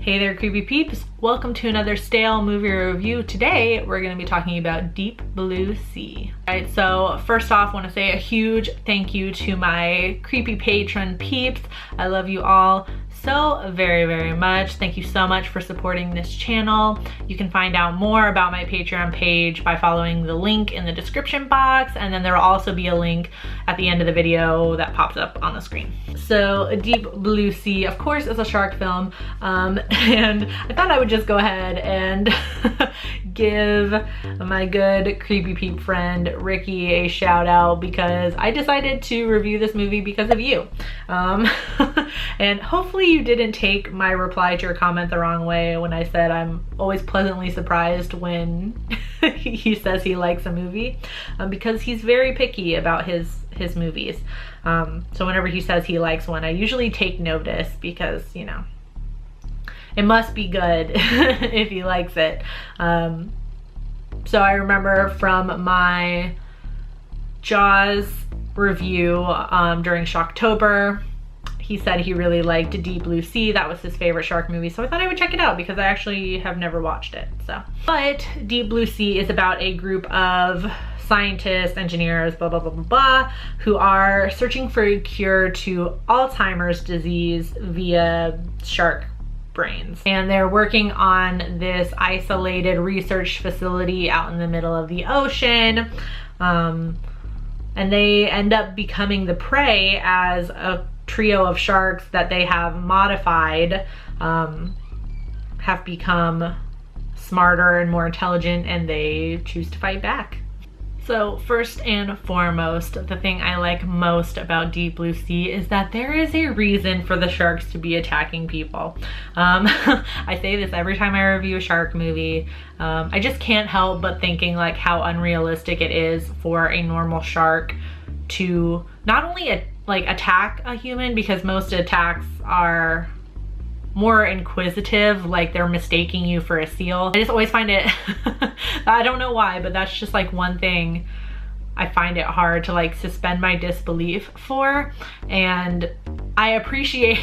Hey there, creepy peeps. Welcome to another stale movie review. Today, we're gonna be talking about Deep Blue Sea. All right, so first off, I wanna say a huge thank you to my creepy patron peeps. I love you all so very, very much. Thank you so much for supporting this channel. You can find out more about my Patreon page by following the link in the description box, and then there will also be a link at the end of the video that pops up on the screen. So Deep Blue Sea, of course, is a shark film, and I thought I would just go ahead and give my good creepy peep friend Ricky a shout out because I decided to review this movie because of you. And hopefully you didn't take my reply to your comment the wrong way when I said I'm always pleasantly surprised when he says he likes a movie, because he's very picky about his movies. So whenever he says he likes one, I usually take notice because, you know, it must be good if he likes it. So I remember from my Jaws review during Shocktober, he said he really liked Deep Blue Sea. That was his favorite shark movie. So I thought I would check it out because I actually have never watched it. But Deep Blue Sea is about a group of scientists, engineers, blah, blah, blah, blah, blah, who are searching for a cure to Alzheimer's disease via shark brains. And they're working on this isolated research facility out in the middle of the ocean. And they end up becoming the prey as a trio of sharks that they have modified have become smarter and more intelligent, and they choose to fight back. So first and foremost, the thing I like most about Deep Blue Sea is that there is a reason for the sharks to be attacking people. I say this every time I review a shark movie. I just can't help but thinking like how unrealistic it is for a normal shark to not only attack a human, because most attacks are more inquisitive, like they're mistaking you for a seal. I just always find it, I don't know why, but that's just like one thing I find it hard to like suspend my disbelief for. And I appreciate,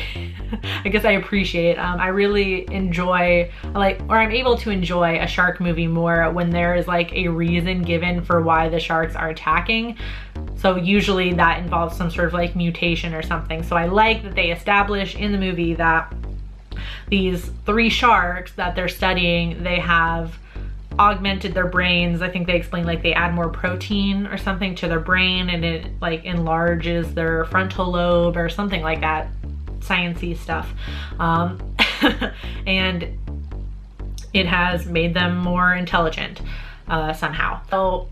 I really enjoy, or I'm able to enjoy a shark movie more when there is like a reason given for why the sharks are attacking. So usually that involves some sort of like mutation or something. So I like that they establish in the movie that these three sharks that they're studying, they have augmented their brains. I think they explain like they add more protein or something to their brain, and it like enlarges their frontal lobe or something like that, sciencey stuff. And it has made them more intelligent somehow. So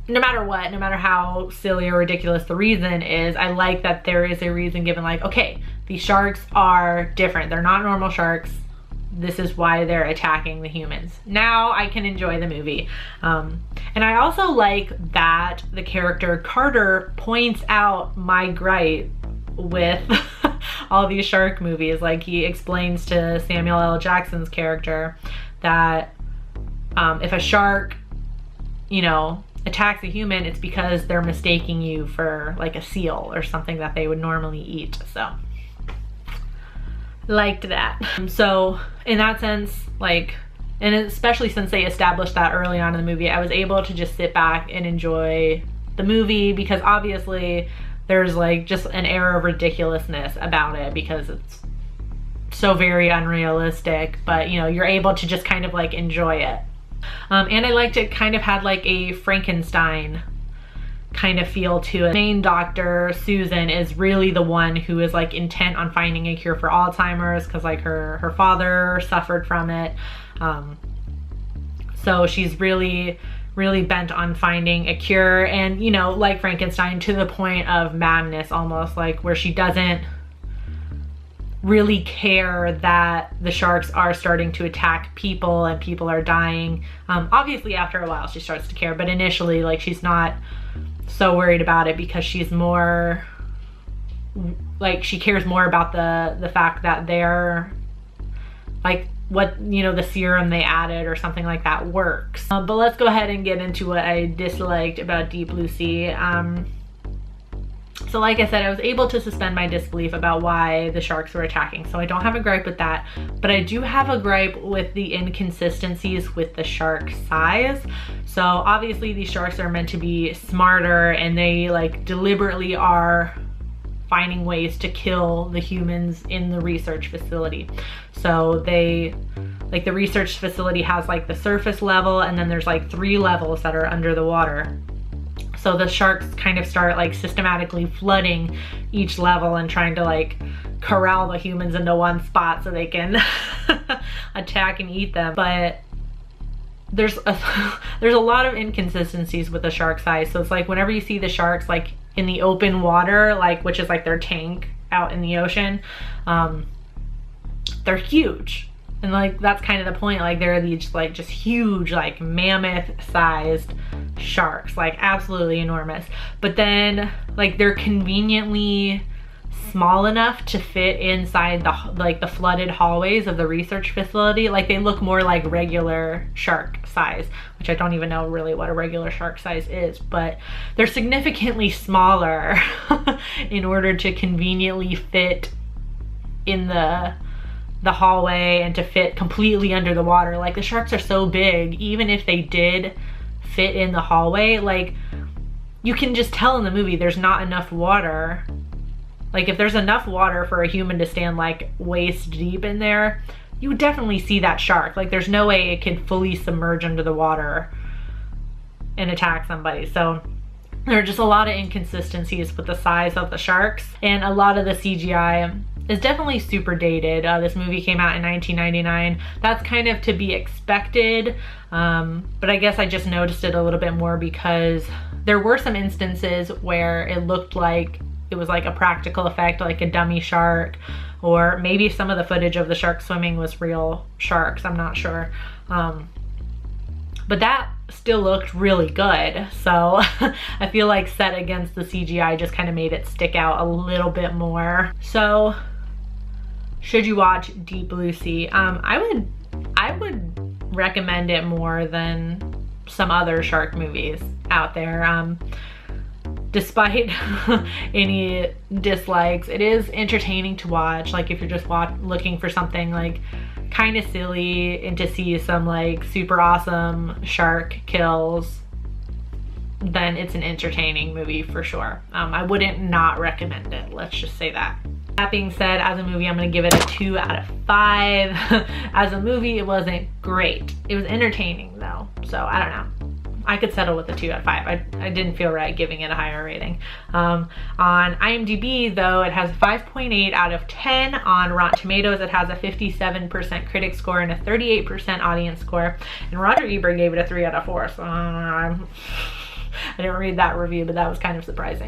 no matter what, no matter how silly or ridiculous the reason is, I like that there is a reason given, like, okay, these sharks are different. They're not normal sharks. This is why they're attacking the humans. Now I can enjoy the movie. And I also like that the character Carter points out my gripe with all these shark movies. Like, he explains to Samuel L. Jackson's character that if a shark, you know, attacks a human, it's because they're mistaking you for like a seal or something that they would normally eat. So liked that. So in that sense, like, and especially since they established that early on in the movie, I was able to just sit back and enjoy the movie, because obviously there's like just an air of ridiculousness about it because it's so very unrealistic, but you know, you're able to just kind of like enjoy it. And I liked it kind of had like a Frankenstein kind of feel to it. The main doctor, Susan, is really the one who is like intent on finding a cure for Alzheimer's, because like her father suffered from it. So she's really bent on finding a cure, and you know, like Frankenstein, to the point of madness almost, like where she doesn't really care that the sharks are starting to attack people and people are dying. Obviously after a while she starts to care, but initially like she's not so worried about it, because she's more like, she cares more about the fact that they're like, what, you know, the serum they added or something like that works. But let's go ahead and get into what I disliked about Deep Blue Sea. So So like I said, I was able to suspend my disbelief about why the sharks were attacking. So I don't have a gripe with that, but I do have a gripe with the inconsistencies with the shark size. So obviously these sharks are meant to be smarter, and they like deliberately are finding ways to kill the humans in the research facility. So they, like the research facility has like the surface level, and then there's like 3 levels that are under the water. So the sharks kind of start like systematically flooding each level and trying to like corral the humans into one spot so they can attack and eat them. But there's a lot of inconsistencies with the shark size. So it's like whenever you see the sharks like in the open water, like which is like their tank out in the ocean, they're huge. And like that's kind of the point, like they're these like just huge, like mammoth sized sharks, like absolutely enormous. But then like they're conveniently small enough to fit inside the flooded hallways of the research facility. Like they look more like regular shark size, which I don't even know really what a regular shark size is, but they're significantly smaller in order to conveniently fit in the hallway and to fit completely under the water. Like the sharks are so big, even if they did fit in the hallway, like you can just tell in the movie there's not enough water. Like if there's enough water for a human to stand like waist deep in there, you would definitely see that shark. Like there's no way it can fully submerge under the water and attack somebody. So there are just a lot of inconsistencies with the size of the sharks, and a lot of the CGI is definitely super dated. This movie came out in 1999. That's kind of to be expected, but I guess I just noticed it a little bit more because there were some instances where it looked like it was like a practical effect, like a dummy shark, or maybe some of the footage of the shark swimming was real sharks, I'm not sure. But that still looked really good. So I feel like set against the CGI just kind of made it stick out a little bit more. So should you watch Deep Blue Sea? I would recommend it more than some other shark movies out there. Despite any dislikes, it is entertaining to watch. Like if you're just looking for something like kind of silly and to see some like super awesome shark kills, then it's an entertaining movie for sure. I wouldn't not recommend it, let's just say that. That being said, as a movie, I'm gonna give it a 2 out of 5. As a movie, it wasn't great. It was entertaining though, so I don't know. I could settle with a 2 out of 5. I didn't feel right giving it a higher rating. On IMDb though, it has 5.8 out of 10. On Rotten Tomatoes, it has a 57% critic score and a 38% audience score. And Roger Ebert gave it a 3 out of 4, so I didn't read that review, but that was kind of surprising.